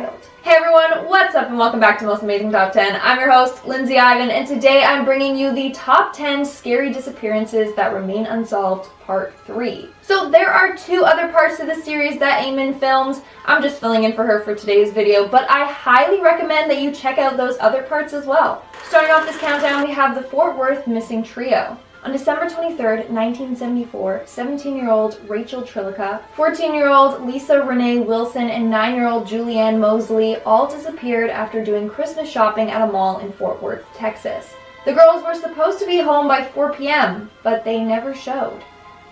wild. Hey everyone, what's up and welcome back to Most Amazing Top 10. I'm your host, Lindsay Ivan, and today I'm bringing you the top 10 scary disappearances that remain unsolved, part 3. So there are 2 other parts to the series that Eamon filmed. I'm just filling in for her for today's video, but I highly recommend that you check out those other parts as well. Starting off this countdown, we have the Fort Worth missing trio. On December 23rd, 1974, 17-year-old Rachel Trillica, 14-year-old Lisa Renee Wilson, and 9-year-old Julianne Mosley all disappeared after doing Christmas shopping at a mall in Fort Worth, Texas. The girls were supposed to be home by 4 p.m., but they never showed.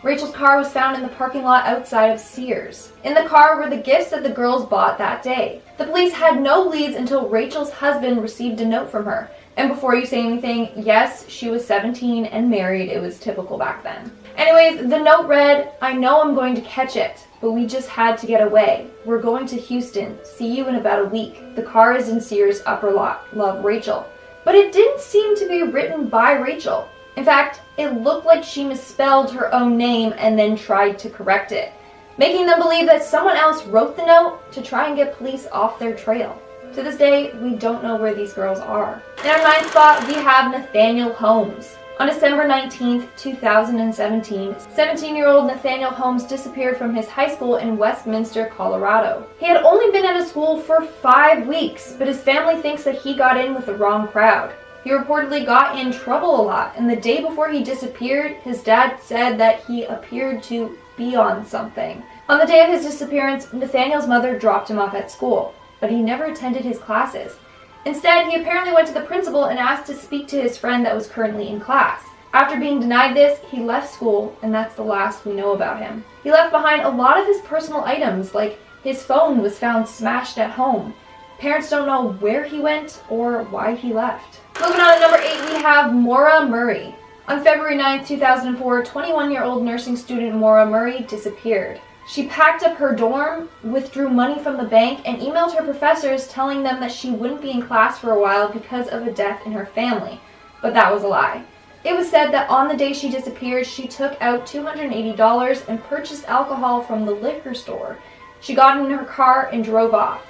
Rachel's car was found in the parking lot outside of Sears. In the car were the gifts that the girls bought that day. The police had no leads until Rachel's husband received a note from her. And before you say anything, yes, she was 17 and married. It was typical back then. Anyways, the note read, "I know I'm going to catch it, but we just had to get away. We're going to Houston. See you in about a week. The car is in Sears upper lot. Love, Rachel." But it didn't seem to be written by Rachel. In fact, it looked like she misspelled her own name and then tried to correct it, making them believe that someone else wrote the note to try and get police off their trail. To this day, we don't know where these girls are. In our 9th spot, we have Nathaniel Holmes. On December 19th, 2017, 17-year-old Nathaniel Holmes disappeared from his high school in Westminster, Colorado. He had only been at a school for 5 weeks, but his family thinks that he got in with the wrong crowd. He reportedly got in trouble a lot, and the day before he disappeared, his dad said that he appeared to be on something. On the day of his disappearance, Nathaniel's mother dropped him off at school, but he never attended his classes. Instead, he apparently went to the principal and asked to speak to his friend that was currently in class. After being denied this, he left school, and that's the last we know about him. He left behind a lot of his personal items, like his phone was found smashed at home. Parents don't know where he went or why he left. Moving on to number 8, we have Maura Murray. On February 9, 2004, 21-year-old nursing student Maura Murray disappeared. She packed up her dorm, withdrew money from the bank, and emailed her professors telling them that she wouldn't be in class for a while because of a death in her family. But that was a lie. It was said that on the day she disappeared, she took out $280 and purchased alcohol from the liquor store. She got in her car and drove off.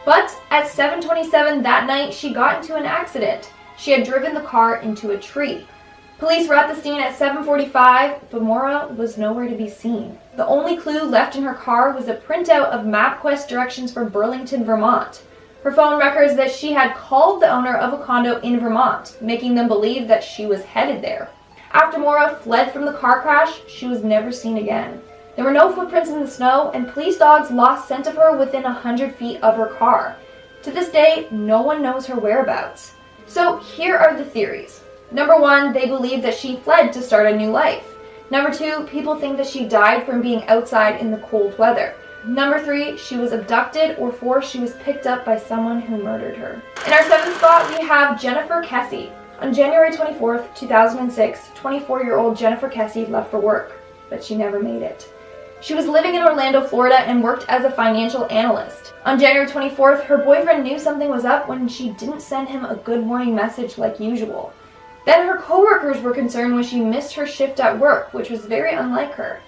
But at 7:27 that night, she got into an accident. She had driven the car into a tree. Police were at the scene at 7:45, but Maura was nowhere to be seen. The only clue left in her car was a printout of MapQuest directions for Burlington, Vermont. Her phone records that she had called the owner of a condo in Vermont, making them believe that she was headed there. After Maura fled from the car crash, she was never seen again. There were no footprints in the snow, and police dogs lost scent of her within 100 feet of her car. To this day, no one knows her whereabouts. So here are the theories. Number 1, they believe that she fled to start a new life. Number 2, people think that she died from being outside in the cold weather. Number 3, she was abducted, or 4, she was picked up by someone who murdered her. In our 7th spot, we have Jennifer Kesse. On January 24th, 2006, 24-year-old Jennifer Kesse left for work, but she never made it. She was living in Orlando, Florida, and worked as a financial analyst. On January 24th, her boyfriend knew something was up when she didn't send him a good morning message like usual. Then her coworkers were concerned when she missed her shift at work, which was very unlike her.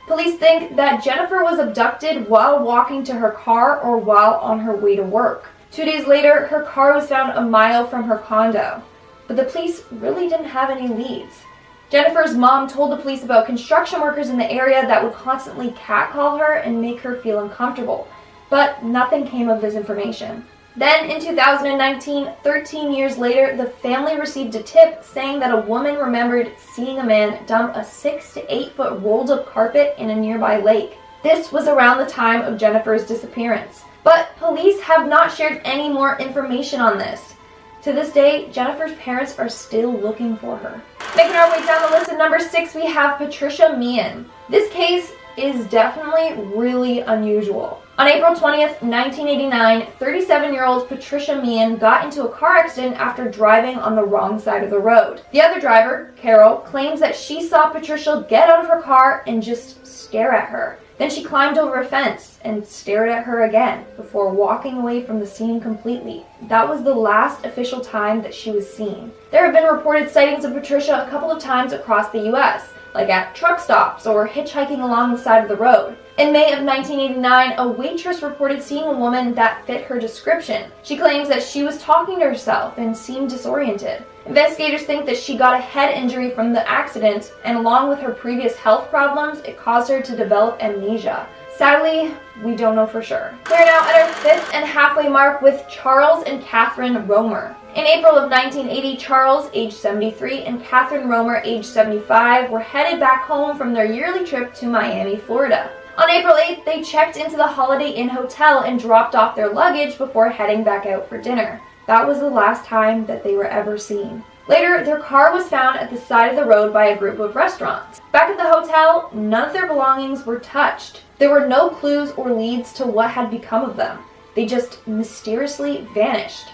Police think that Jennifer was abducted while walking to her car or while on her way to work. 2 days later, her car was found a mile from her condo, but the police really didn't have any leads. Jennifer's mom told the police about construction workers in the area that would constantly catcall her and make her feel uncomfortable, but nothing came of this information. Then in 2019, 13 years later, the family received a tip saying that a woman remembered seeing a man dump a 6 to 8 foot rolled up carpet in a nearby lake. This was around the time of Jennifer's disappearance, but police have not shared any more information on this. To this day, Jennifer's parents are still looking for her. Making our way down the list at number 6, we have Patricia Meehan. This case is definitely really unusual. On April 20th, 1989, 37-year-old Patricia Meehan got into a car accident after driving on the wrong side of the road. The other driver, Carol, claims that she saw Patricia get out of her car and just stare at her. Then she climbed over a fence and stared at her again before walking away from the scene completely. That was the last official time that she was seen. There have been reported sightings of Patricia a couple of times across the U.S., like at truck stops or hitchhiking along the side of the road. In May of 1989, a waitress reported seeing a woman that fit her description. She claims that she was talking to herself and seemed disoriented. Investigators think that she got a head injury from the accident, and along with her previous health problems, it caused her to develop amnesia. Sadly, we don't know for sure. We're now at our 5th and halfway mark with Charles and Catherine Romer. In April of 1980, Charles, age 73, and Catherine Romer, age 75, were headed back home from their yearly trip to Miami, Florida. On April 8th, they checked into the Holiday Inn Hotel and dropped off their luggage before heading back out for dinner. That was the last time that they were ever seen. Later, their car was found at the side of the road by a group of restaurants. Back at the hotel, none of their belongings were touched. There were no clues or leads to what had become of them. They just mysteriously vanished.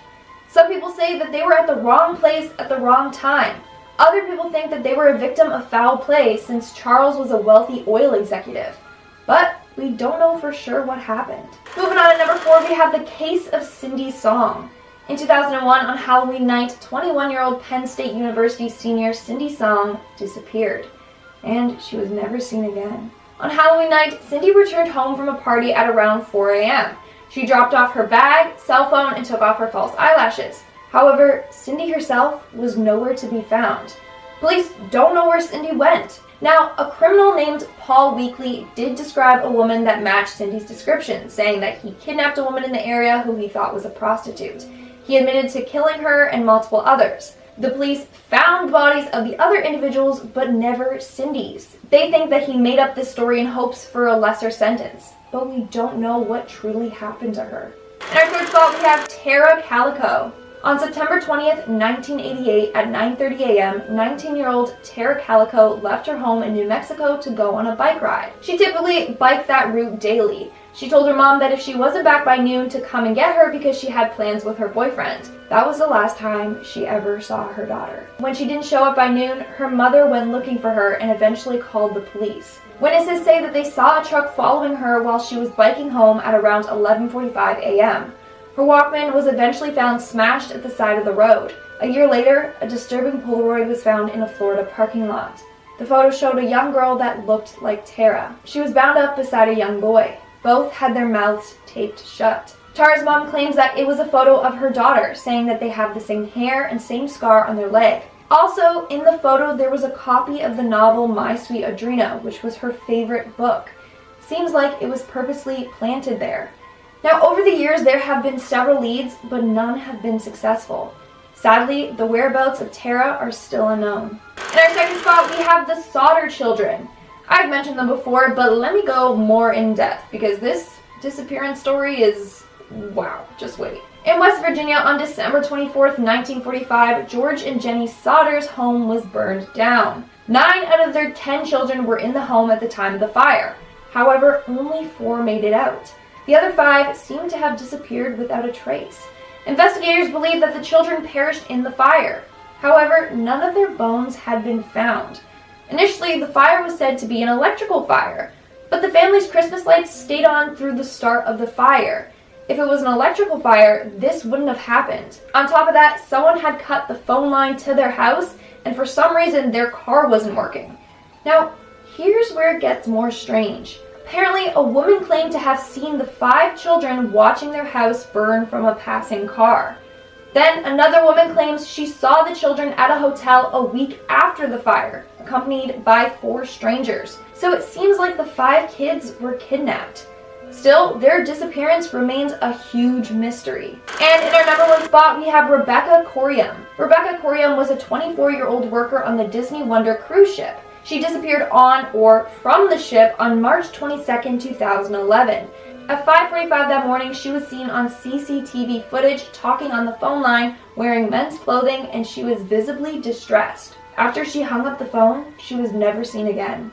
Some people say that they were at the wrong place at the wrong time. Other people think that they were a victim of foul play since Charles was a wealthy oil executive. But we don't know for sure what happened. Moving on to number 4, we have the case of Cindy Song. In 2001, on Halloween night, 21-year-old Penn State University senior Cindy Song disappeared, and she was never seen again. On Halloween night, Cindy returned home from a party at around 4 a.m. She dropped off her bag, cell phone, and took off her false eyelashes. However, Cindy herself was nowhere to be found. Police don't know where Cindy went. Now, a criminal named Paul Weekly did describe a woman that matched Cindy's description, saying that he kidnapped a woman in the area who he thought was a prostitute. He admitted to killing her and multiple others. The police found bodies of the other individuals, but never Cindy's. They think that he made up this story in hopes for a lesser sentence, but we don't know what truly happened to her. In our 3rd spot, we have Tara Calico. On September 20th, 1988, at 9:30 a.m., 19-year-old Tara Calico left her home in New Mexico to go on a bike ride. She typically biked that route daily. She told her mom that if she wasn't back by noon to come and get her because she had plans with her boyfriend. That was the last time she ever saw her daughter. When she didn't show up by noon, her mother went looking for her and eventually called the police. Witnesses say that they saw a truck following her while she was biking home at around 11:45 a.m. Her Walkman was eventually found smashed at the side of the road. A year later, a disturbing Polaroid was found in a Florida parking lot. The photo showed a young girl that looked like Tara. She was bound up beside a young boy. Both had their mouths taped shut. Tara's mom claims that it was a photo of her daughter, saying that they have the same hair and same scar on their leg. Also, in the photo, there was a copy of the novel My Sweet Audrina, which was her favorite book. Seems like it was purposely planted there. Now, over the years, there have been several leads, but none have been successful. Sadly, the whereabouts of Tara are still unknown. In our 2nd spot, we have the Sauter children. I've mentioned them before, but let me go more in depth because this disappearance story is, wow, just wait. In West Virginia, on December 24th, 1945, George and Jenny Sauter's home was burned down. 9 out of their 10 children were in the home at the time of the fire. However, only 4 made it out. The other 5 seemed to have disappeared without a trace. Investigators believe that the children perished in the fire. However, none of their bones had been found. Initially, the fire was said to be an electrical fire, but the family's Christmas lights stayed on through the start of the fire. If it was an electrical fire, this wouldn't have happened. On top of that, someone had cut the phone line to their house, and for some reason, their car wasn't working. Now, here's where it gets more strange. Apparently, a woman claimed to have seen the 5 children watching their house burn from a passing car. Then, another woman claims she saw the children at a hotel a week after the fire, accompanied by 4 strangers. So it seems like the 5 kids were kidnapped. Still, their disappearance remains a huge mystery. And in our number 1 spot, we have Rebecca Corium. Rebecca Corium was a 24-year-old worker on the Disney Wonder cruise ship. She disappeared on or from the ship on March 22, 2011. At 5:45 that morning, she was seen on CCTV footage talking on the phone line, wearing men's clothing, and she was visibly distressed. After she hung up the phone, she was never seen again.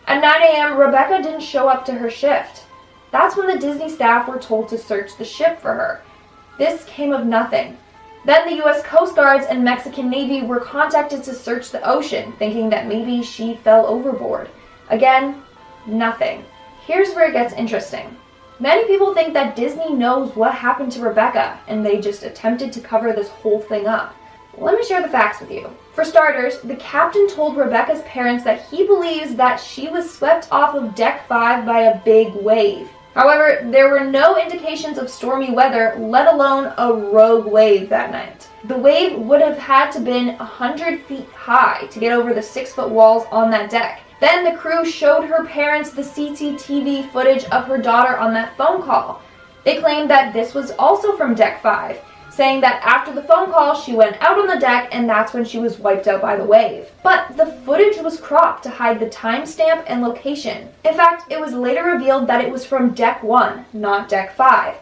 At 9 a.m., Rebecca didn't show up to her shift. That's when the Disney staff were told to search the ship for her. This came of nothing. Then the U.S. Coast Guards and Mexican Navy were contacted to search the ocean, thinking that maybe she fell overboard. Again, nothing. Here's where it gets interesting. Many people think that Disney knows what happened to Rebecca, and they just attempted to cover this whole thing up. Let me share the facts with you. For starters, the captain told Rebecca's parents that he believes that she was swept off of deck 5 by a big wave. However, there were no indications of stormy weather, let alone a rogue wave that night. The wave would have had to been 100 feet high to get over the 6-foot walls on that deck. Then the crew showed her parents the CCTV footage of her daughter on that phone call. They claimed that this was also from deck 5, saying that after the phone call, she went out on the deck and that's when she was wiped out by the wave. But the footage was cropped to hide the timestamp and location. In fact, it was later revealed that it was from deck 1, not deck 5.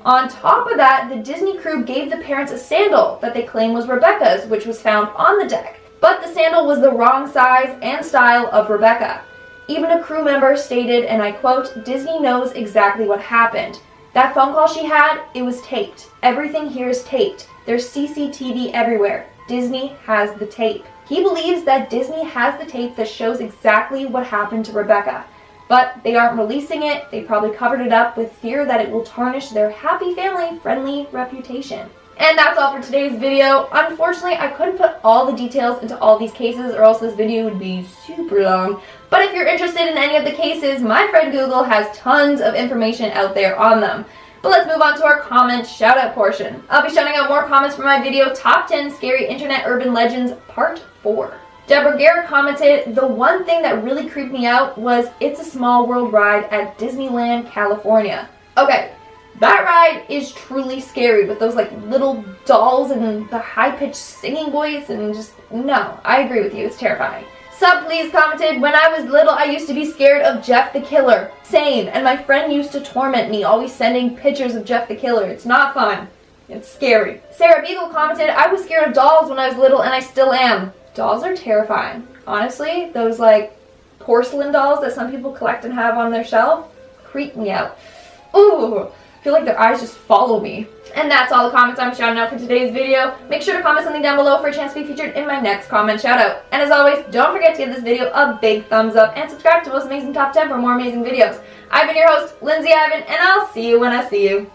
On top of that, the Disney crew gave the parents a sandal that they claimed was Rebecca's, which was found on the deck. But the sandal was the wrong size and style of Rebecca. Even a crew member stated, and I quote, "Disney knows exactly what happened. That phone call she had, it was taped. Everything here is taped. There's CCTV everywhere. Disney has the tape." He believes that Disney has the tape that shows exactly what happened to Rebecca. But they aren't releasing it. They probably covered it up with fear that it will tarnish their happy family-friendly reputation. And that's all for today's video. Unfortunately, I couldn't put all the details into all these cases or else this video would be super long. But if you're interested in any of the cases, my friend Google has tons of information out there on them. But let's move on to our comment shout-out portion. I'll be shouting out more comments for my video, Top 10 Scary Internet Urban Legends Part 4. Deborah Garrett commented, "The one thing that really creeped me out was It's a Small World ride at Disneyland, California." Okay, that ride is truly scary with those like little dolls and the high-pitched singing voice and just, no, I agree with you, it's terrifying. Sub Please commented, "When I was little, I used to be scared of Jeff the Killer. Same, and my friend used to torment me, always sending pictures of Jeff the Killer. It's not fun. It's scary." Sarah Beagle commented, "I was scared of dolls when I was little and I still am." Dolls are terrifying. Honestly, those like porcelain dolls that some people collect and have on their shelf creep me out. Ooh, I feel like their eyes just follow me. And that's all the comments I'm shouting out for today's video. Make sure to comment something down below for a chance to be featured in my next comment shout out. And as always, don't forget to give this video a big thumbs up and subscribe to Most Amazing Top 10 for more amazing videos. I've been your host, Lindsay Ivan, and I'll see you when I see you.